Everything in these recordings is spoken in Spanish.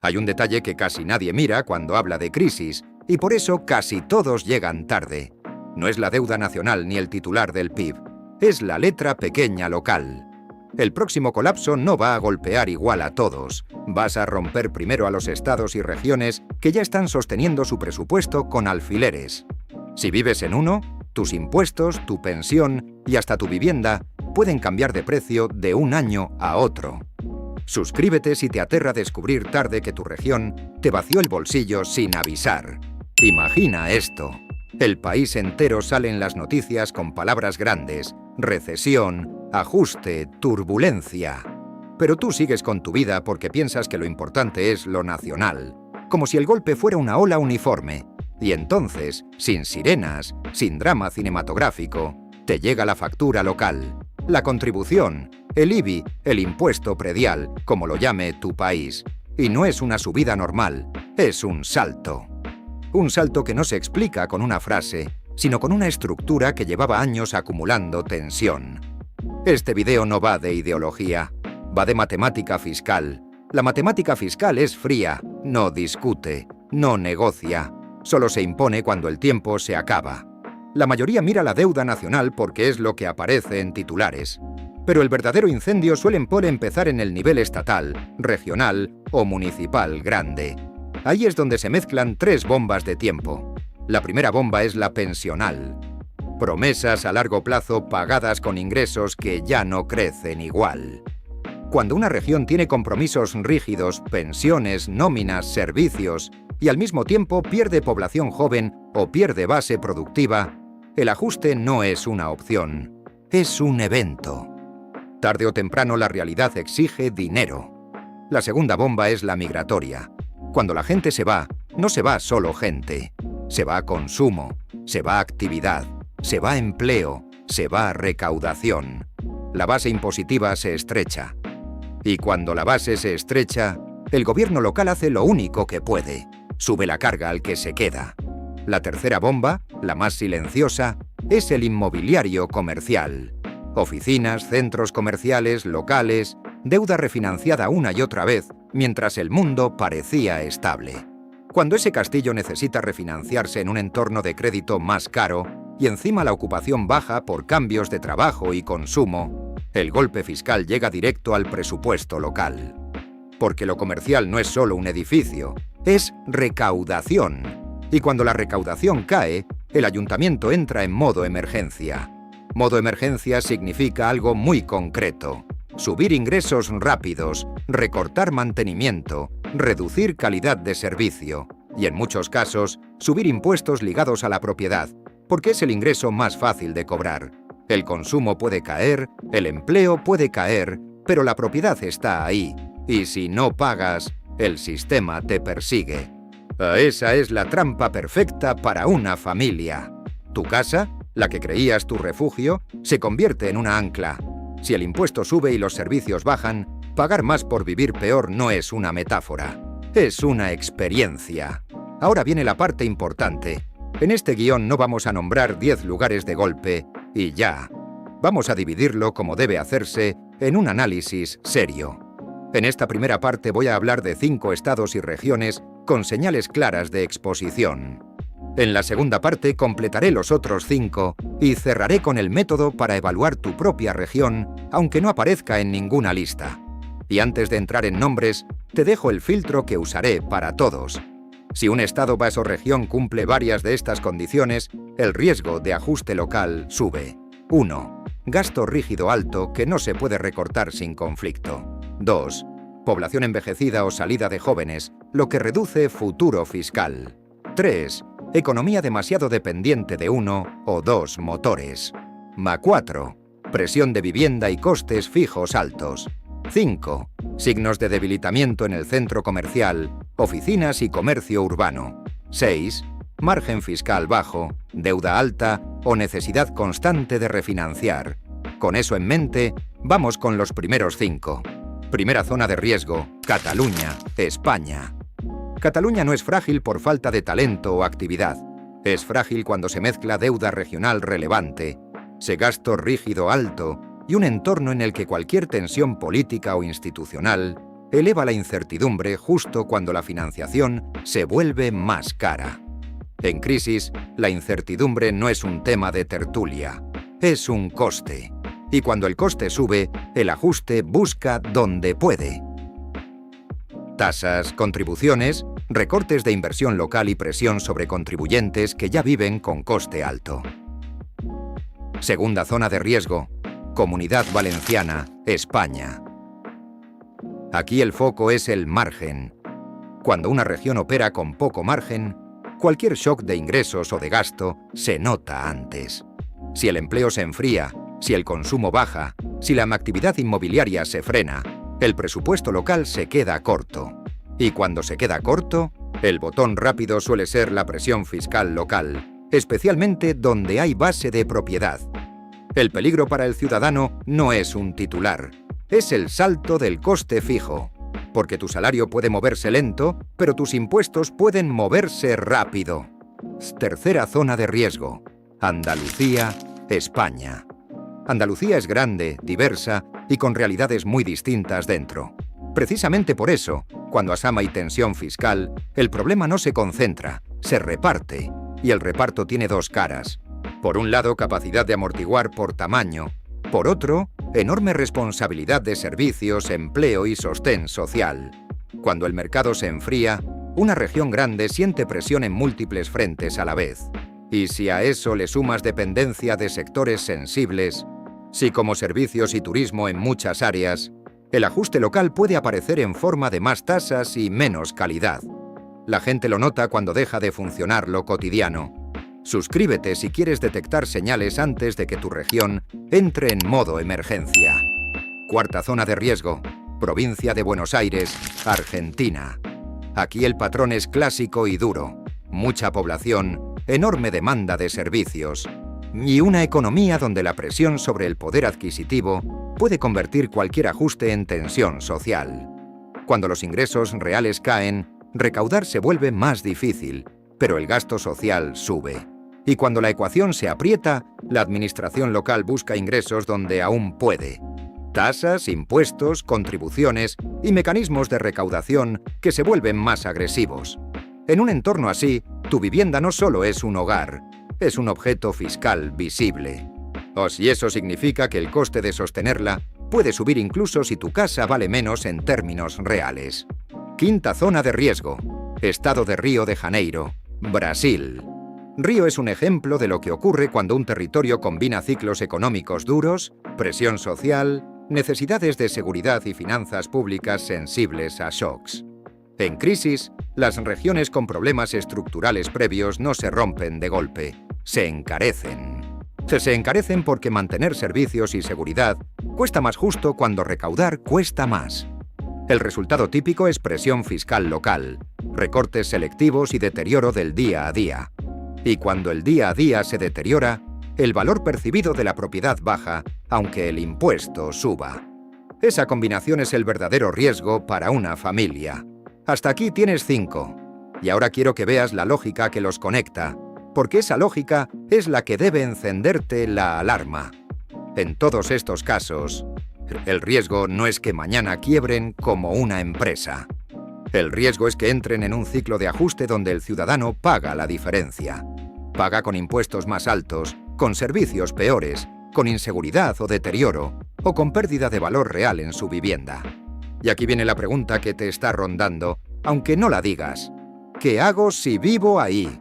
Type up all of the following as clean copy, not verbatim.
Hay un detalle que casi nadie mira cuando habla de crisis, y por eso casi todos llegan tarde. No es la deuda nacional ni el titular del PIB, es la letra pequeña local. El próximo colapso no va a golpear igual a todos. Vas a romper primero a los estados y regiones que ya están sosteniendo su presupuesto con alfileres. Si vives en uno, tus impuestos, tu pensión y hasta tu vivienda pueden cambiar de precio de un año a otro. Suscríbete si te aterra descubrir tarde que tu región te vació el bolsillo sin avisar. Imagina esto. El país entero sale en las noticias con palabras grandes: recesión, ajuste, turbulencia. Pero tú sigues con tu vida porque piensas que lo importante es lo nacional, como si el golpe fuera una ola uniforme. Y entonces, sin sirenas, sin drama cinematográfico, te llega la factura local, la contribución, el IBI, el impuesto predial, como lo llame tu país. Y no es una subida normal, es un salto. Un salto que no se explica con una frase, sino con una estructura que llevaba años acumulando tensión. Este video no va de ideología, va de matemática fiscal. La matemática fiscal es fría, no discute, no negocia, solo se impone cuando el tiempo se acaba. La mayoría mira la deuda nacional porque es lo que aparece en titulares. Pero el verdadero incendio suele empezar en el nivel estatal, regional o municipal grande. Ahí es donde se mezclan tres bombas de tiempo. La primera bomba es la pensional. Promesas a largo plazo pagadas con ingresos que ya no crecen igual. Cuando una región tiene compromisos rígidos, pensiones, nóminas, servicios, y al mismo tiempo pierde población joven o pierde base productiva, el ajuste no es una opción, es un evento. Tarde o temprano la realidad exige dinero. La segunda bomba es la migratoria. Cuando la gente se va, no se va solo gente. Se va consumo, se va actividad, se va empleo, se va recaudación. La base impositiva se estrecha. Y cuando la base se estrecha, el gobierno local hace lo único que puede: sube la carga al que se queda. La tercera bomba, la más silenciosa, es el inmobiliario comercial. Oficinas, centros comerciales, locales, deuda refinanciada una y otra vez, mientras el mundo parecía estable. Cuando ese castillo necesita refinanciarse en un entorno de crédito más caro y encima la ocupación baja por cambios de trabajo y consumo, el golpe fiscal llega directo al presupuesto local. Porque lo comercial no es solo un edificio, es recaudación. Y cuando la recaudación cae, el ayuntamiento entra en modo emergencia. Modo emergencia significa algo muy concreto: subir ingresos rápidos, recortar mantenimiento, reducir calidad de servicio y, en muchos casos, subir impuestos ligados a la propiedad, porque es el ingreso más fácil de cobrar. El consumo puede caer, el empleo puede caer, pero la propiedad está ahí, y si no pagas, el sistema te persigue. Esa es la trampa perfecta para una familia. Tu casa, la que creías tu refugio, se convierte en una ancla. Si el impuesto sube y los servicios bajan, pagar más por vivir peor no es una metáfora, es una experiencia. Ahora viene la parte importante. En este guión no vamos a nombrar 10 lugares de golpe y ya. Vamos a dividirlo, como debe hacerse, en un análisis serio. En esta primera parte voy a hablar de 5 estados y regiones con señales claras de exposición. En la segunda parte completaré los otros 5 y cerraré con el método para evaluar tu propia región, aunque no aparezca en ninguna lista. Y antes de entrar en nombres, te dejo el filtro que usaré para todos. Si un estado o región cumple varias de estas condiciones, el riesgo de ajuste local sube. 1. Gasto rígido alto que no se puede recortar sin conflicto. 2. Población envejecida o salida de jóvenes, lo que reduce futuro fiscal. 3. Economía demasiado dependiente de uno o dos motores. 4. Presión de vivienda y costes fijos altos. 5. Signos de debilitamiento en el centro comercial, oficinas y comercio urbano. 6. Margen fiscal bajo, deuda alta o necesidad constante de refinanciar. Con eso en mente, vamos con los primeros 5. Primera zona de riesgo: Cataluña, España. Cataluña no es frágil por falta de talento o actividad. Es frágil cuando se mezcla deuda regional relevante, ese gasto rígido alto y un entorno en el que cualquier tensión política o institucional eleva la incertidumbre justo cuando la financiación se vuelve más cara. En crisis, la incertidumbre no es un tema de tertulia, es un coste. Y cuando el coste sube, el ajuste busca donde puede. Tasas, contribuciones, recortes de inversión local y presión sobre contribuyentes que ya viven con coste alto. Segunda zona de riesgo, Comunidad Valenciana, España. Aquí el foco es el margen. Cuando una región opera con poco margen, cualquier shock de ingresos o de gasto se nota antes. Si el empleo se enfría, si el consumo baja, si la actividad inmobiliaria se frena, el presupuesto local se queda corto. Y cuando se queda corto, el botón rápido suele ser la presión fiscal local, especialmente donde hay base de propiedad. El peligro para el ciudadano no es un titular, es el salto del coste fijo, porque tu salario puede moverse lento, pero tus impuestos pueden moverse rápido. Tercera zona de riesgo, Andalucía, España. Andalucía es grande, diversa y con realidades muy distintas dentro. Precisamente por eso, cuando asama y tensión fiscal, el problema no se concentra, se reparte, y el reparto tiene dos caras. Por un lado, capacidad de amortiguar por tamaño. Por otro, enorme responsabilidad de servicios, empleo y sostén social. Cuando el mercado se enfría, una región grande siente presión en múltiples frentes a la vez. Y si a eso le sumas dependencia de sectores sensibles, si como servicios y turismo en muchas áreas, el ajuste local puede aparecer en forma de más tasas y menos calidad. La gente lo nota cuando deja de funcionar lo cotidiano. Suscríbete si quieres detectar señales antes de que tu región entre en modo emergencia. Cuarta zona de riesgo, provincia de Buenos Aires, Argentina. Aquí el patrón es clásico y duro. Mucha población, enorme demanda de servicios y una economía donde la presión sobre el poder adquisitivo puede convertir cualquier ajuste en tensión social. Cuando los ingresos reales caen, recaudar se vuelve más difícil, pero el gasto social sube. Y cuando la ecuación se aprieta, la administración local busca ingresos donde aún puede. Tasas, impuestos, contribuciones y mecanismos de recaudación que se vuelven más agresivos. En un entorno así, tu vivienda no solo es un hogar, es un objeto fiscal visible. O si eso significa que el coste de sostenerla puede subir incluso si tu casa vale menos en términos reales. Quinta zona de riesgo, Estado de Río de Janeiro, Brasil. Río es un ejemplo de lo que ocurre cuando un territorio combina ciclos económicos duros, presión social, necesidades de seguridad y finanzas públicas sensibles a shocks. En crisis, las regiones con problemas estructurales previos no se rompen de golpe, se encarecen. Se encarecen porque mantener servicios y seguridad cuesta más justo cuando recaudar cuesta más. El resultado típico es presión fiscal local, recortes selectivos y deterioro del día a día. Y cuando el día a día se deteriora, el valor percibido de la propiedad baja, aunque el impuesto suba. Esa combinación es el verdadero riesgo para una familia. Hasta aquí tienes 5. Y ahora quiero que veas la lógica que los conecta, porque esa lógica es la que debe encenderte la alarma. En todos estos casos, el riesgo no es que mañana quiebren como una empresa. El riesgo es que entren en un ciclo de ajuste donde el ciudadano paga la diferencia. Paga con impuestos más altos, con servicios peores, con inseguridad o deterioro, o con pérdida de valor real en su vivienda. Y aquí viene la pregunta que te está rondando, aunque no la digas. ¿Qué hago si vivo ahí?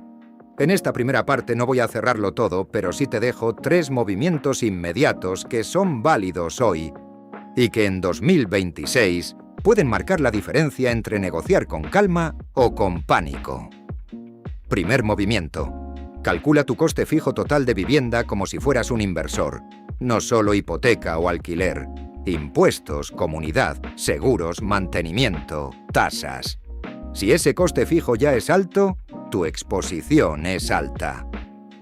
En esta primera parte no voy a cerrarlo todo, pero sí te dejo 3 movimientos inmediatos que son válidos hoy y que en 2026 pueden marcar la diferencia entre negociar con calma o con pánico. Primer movimiento. Calcula tu coste fijo total de vivienda como si fueras un inversor. No solo hipoteca o alquiler. Impuestos, comunidad, seguros, mantenimiento, tasas. Si ese coste fijo ya es alto, tu exposición es alta.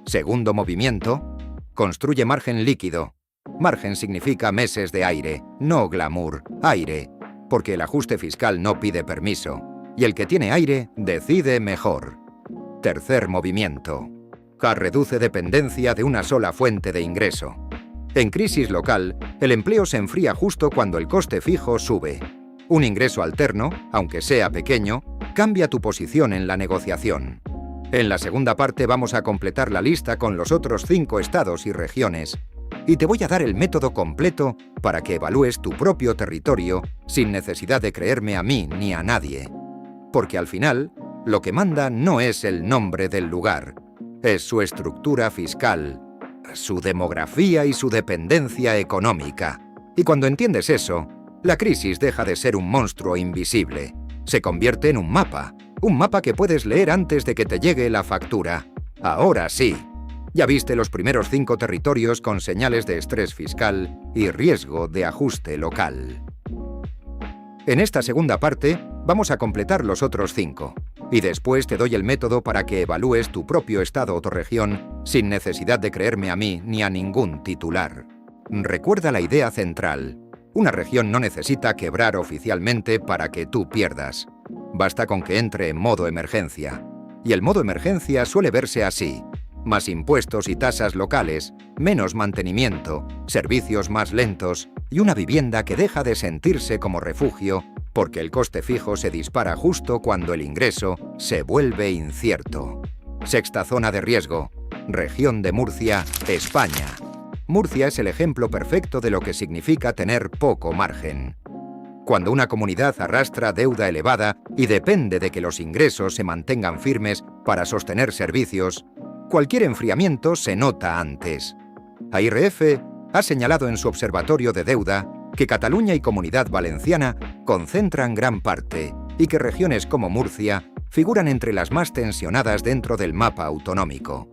Segundo movimiento. Construye margen líquido. Margen significa meses de aire, no glamour, aire. Porque el ajuste fiscal no pide permiso, y el que tiene aire decide mejor. Tercer movimiento. Reduce dependencia de una sola fuente de ingreso. En crisis local, el empleo se enfría justo cuando el coste fijo sube. Un ingreso alterno, aunque sea pequeño, cambia tu posición en la negociación. En la segunda parte vamos a completar la lista con los otros 5 estados y regiones, y te voy a dar el método completo para que evalúes tu propio territorio sin necesidad de creerme a mí ni a nadie. Porque al final, lo que manda no es el nombre del lugar, es su estructura fiscal, su demografía y su dependencia económica. Y cuando entiendes eso, la crisis deja de ser un monstruo invisible. Se convierte en un mapa que puedes leer antes de que te llegue la factura. Ahora sí. Ya viste los primeros 5 territorios con señales de estrés fiscal y riesgo de ajuste local. En esta segunda parte, vamos a completar los otros 5. Y después te doy el método para que evalúes tu propio estado o región sin necesidad de creerme a mí ni a ningún titular. Recuerda la idea central. Una región no necesita quebrar oficialmente para que tú pierdas. Basta con que entre en modo emergencia. Y el modo emergencia suele verse así. Más impuestos y tasas locales, menos mantenimiento, servicios más lentos y una vivienda que deja de sentirse como refugio porque el coste fijo se dispara justo cuando el ingreso se vuelve incierto. Sexta zona de riesgo. Región de Murcia, España. Murcia es el ejemplo perfecto de lo que significa tener poco margen. Cuando una comunidad arrastra deuda elevada y depende de que los ingresos se mantengan firmes para sostener servicios, cualquier enfriamiento se nota antes. AIRF ha señalado en su observatorio de deuda que Cataluña y Comunidad Valenciana concentran gran parte y que regiones como Murcia figuran entre las más tensionadas dentro del mapa autonómico.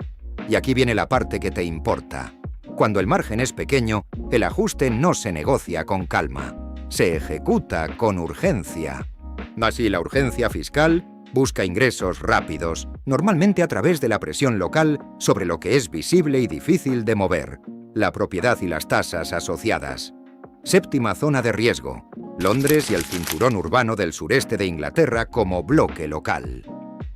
Y aquí viene la parte que te importa. Cuando el margen es pequeño, el ajuste no se negocia con calma, se ejecuta con urgencia. Así, la urgencia fiscal busca ingresos rápidos, normalmente a través de la presión local sobre lo que es visible y difícil de mover, la propiedad y las tasas asociadas. Séptima zona de riesgo. Londres y el cinturón urbano del sureste de Inglaterra como bloque local.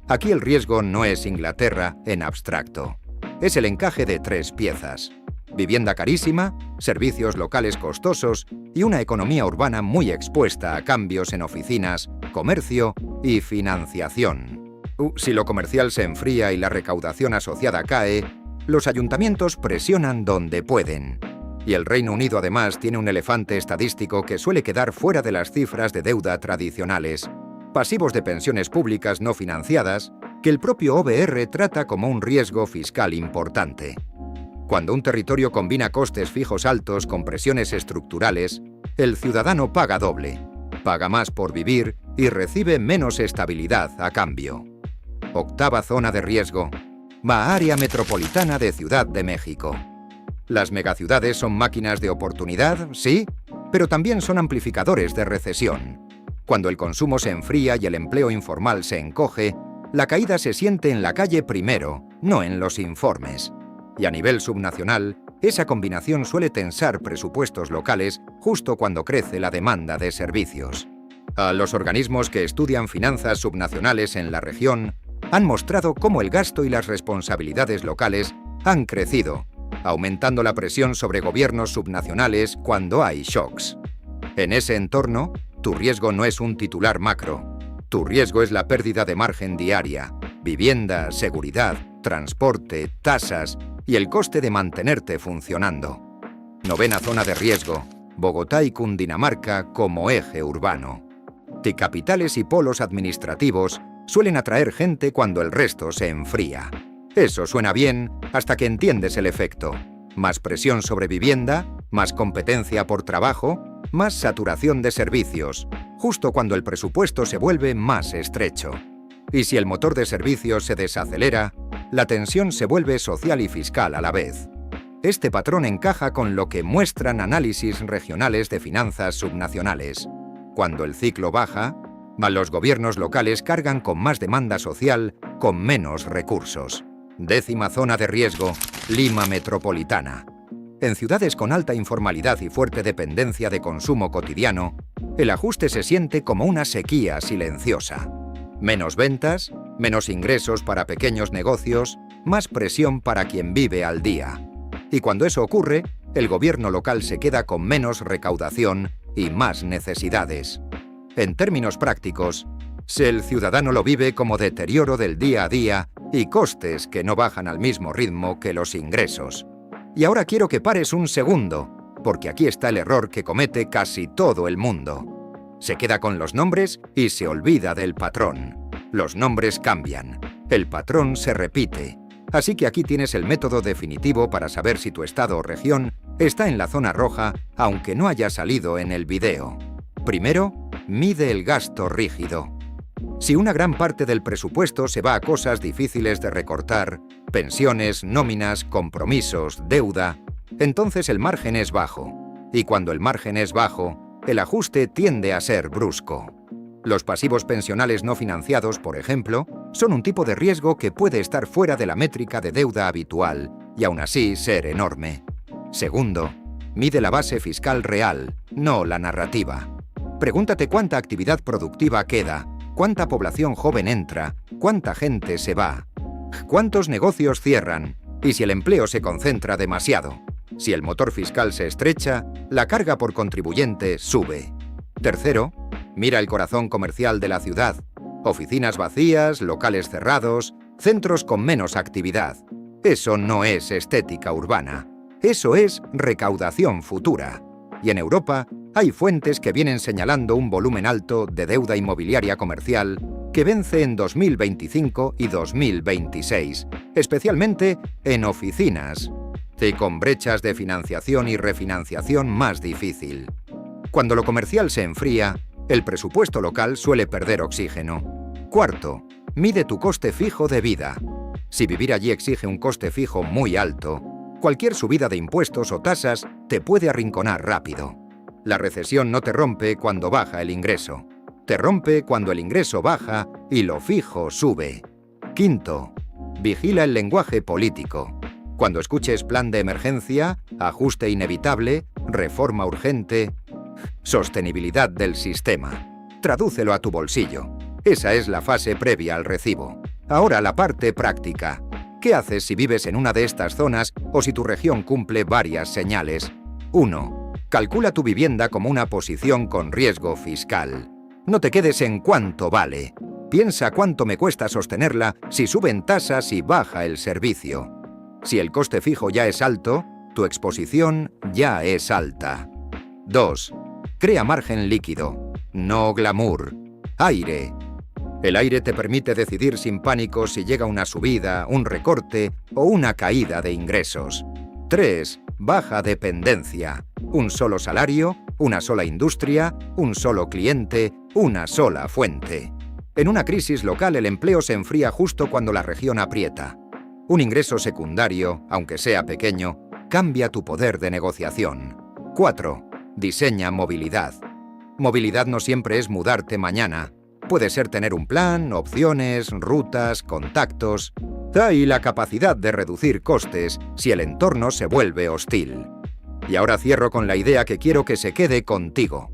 Aquí el riesgo no es Inglaterra en abstracto. Es el encaje de 3 piezas. Vivienda carísima, servicios locales costosos y una economía urbana muy expuesta a cambios en oficinas, comercio y financiación. Si lo comercial se enfría y la recaudación asociada cae, los ayuntamientos presionan donde pueden. Y el Reino Unido además tiene un elefante estadístico que suele quedar fuera de las cifras de deuda tradicionales, pasivos de pensiones públicas no financiadas, que el propio OBR trata como un riesgo fiscal importante. Cuando un territorio combina costes fijos altos con presiones estructurales, el ciudadano paga doble. Paga más por vivir y recibe menos estabilidad a cambio. Octava zona de riesgo. Área metropolitana de Ciudad de México. Las megaciudades son máquinas de oportunidad, sí, pero también son amplificadores de recesión. Cuando el consumo se enfría y el empleo informal se encoge, la caída se siente en la calle primero, no en los informes. Y a nivel subnacional, esa combinación suele tensar presupuestos locales justo cuando crece la demanda de servicios. A los organismos que estudian finanzas subnacionales en la región han mostrado cómo el gasto y las responsabilidades locales han crecido, aumentando la presión sobre gobiernos subnacionales cuando hay shocks. En ese entorno, tu riesgo no es un titular macro. Tu riesgo es la pérdida de margen diaria, vivienda, seguridad, transporte, tasas y el coste de mantenerte funcionando. Novena zona de riesgo. Bogotá y Cundinamarca como eje urbano. Capitales y polos administrativos suelen atraer gente cuando el resto se enfría. Eso suena bien hasta que entiendes el efecto. Más presión sobre vivienda, más competencia por trabajo, más saturación de servicios, justo cuando el presupuesto se vuelve más estrecho. Y si el motor de servicios se desacelera, la tensión se vuelve social y fiscal a la vez. Este patrón encaja con lo que muestran análisis regionales de finanzas subnacionales. Cuando el ciclo baja, los gobiernos locales cargan con más demanda social, con menos recursos. Décima zona de riesgo, Lima metropolitana. En ciudades con alta informalidad y fuerte dependencia de consumo cotidiano, el ajuste se siente como una sequía silenciosa. Menos ventas, menos ingresos para pequeños negocios, más presión para quien vive al día. Y cuando eso ocurre, el gobierno local se queda con menos recaudación y más necesidades. En términos prácticos, el ciudadano lo vive como deterioro del día a día y costes que no bajan al mismo ritmo que los ingresos. Y ahora quiero que pares un segundo, porque aquí está el error que comete casi todo el mundo. Se queda con los nombres y se olvida del patrón. Los nombres cambian, el patrón se repite. Así que aquí tienes el método definitivo para saber si tu estado o región está en la zona roja, aunque no haya salido en el video. Primero, mide el gasto rígido. Si una gran parte del presupuesto se va a cosas difíciles de recortar, pensiones, nóminas, compromisos, deuda, entonces el margen es bajo. Y cuando el margen es bajo, el ajuste tiende a ser brusco. Los pasivos pensionales no financiados, por ejemplo, son un tipo de riesgo que puede estar fuera de la métrica de deuda habitual y aún así ser enorme. Segundo, mide la base fiscal real, no la narrativa. Pregúntate cuánta actividad productiva queda, cuánta población joven entra, cuánta gente se va, cuántos negocios cierran y si el empleo se concentra demasiado. Si el motor fiscal se estrecha, la carga por contribuyente sube. Tercero, mira el corazón comercial de la ciudad. Oficinas vacías, locales cerrados, centros con menos actividad. Eso no es estética urbana. Eso es recaudación futura. Y en Europa hay fuentes que vienen señalando un volumen alto de deuda inmobiliaria comercial que vence en 2025 y 2026, especialmente en oficinas, y con brechas de financiación y refinanciación más difícil. Cuando lo comercial se enfría, el presupuesto local suele perder oxígeno. Cuarto, mide tu coste fijo de vida. Si vivir allí exige un coste fijo muy alto, cualquier subida de impuestos o tasas te puede arrinconar rápido. La recesión no te rompe cuando baja el ingreso. Te rompe cuando el ingreso baja y lo fijo sube. Quinto, vigila el lenguaje político. Cuando escuches plan de emergencia, ajuste inevitable, reforma urgente, sostenibilidad del sistema, tradúcelo a tu bolsillo. Esa es la fase previa al recibo. Ahora la parte práctica. ¿Qué haces si vives en una de estas zonas o si tu región cumple varias señales? 1. Calcula tu vivienda como una posición con riesgo fiscal. No te quedes en cuánto vale. Piensa cuánto me cuesta sostenerla si suben tasas y baja el servicio. Si el coste fijo ya es alto, tu exposición ya es alta. 2. Crea margen líquido, no glamour. Aire. El aire te permite decidir sin pánico si llega una subida, un recorte o una caída de ingresos. 3. Baja dependencia. Un solo salario, una sola industria, un solo cliente, una sola fuente. En una crisis local el empleo se enfría justo cuando la región aprieta. Un ingreso secundario, aunque sea pequeño, cambia tu poder de negociación. 4. Diseña movilidad. Movilidad no siempre es mudarte mañana. Puede ser tener un plan, opciones, rutas, contactos. Y la capacidad de reducir costes si el entorno se vuelve hostil. Y ahora cierro con la idea que quiero que se quede contigo.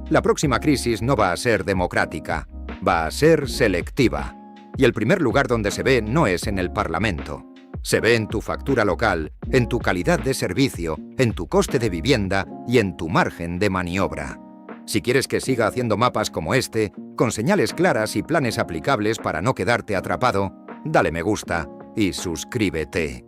La próxima crisis no va a ser democrática, va a ser selectiva. Y el primer lugar donde se ve no es en el Parlamento. Se ve en tu factura local, en tu calidad de servicio, en tu coste de vivienda y en tu margen de maniobra. Si quieres que siga haciendo mapas como este, con señales claras y planes aplicables para no quedarte atrapado, dale me gusta y suscríbete.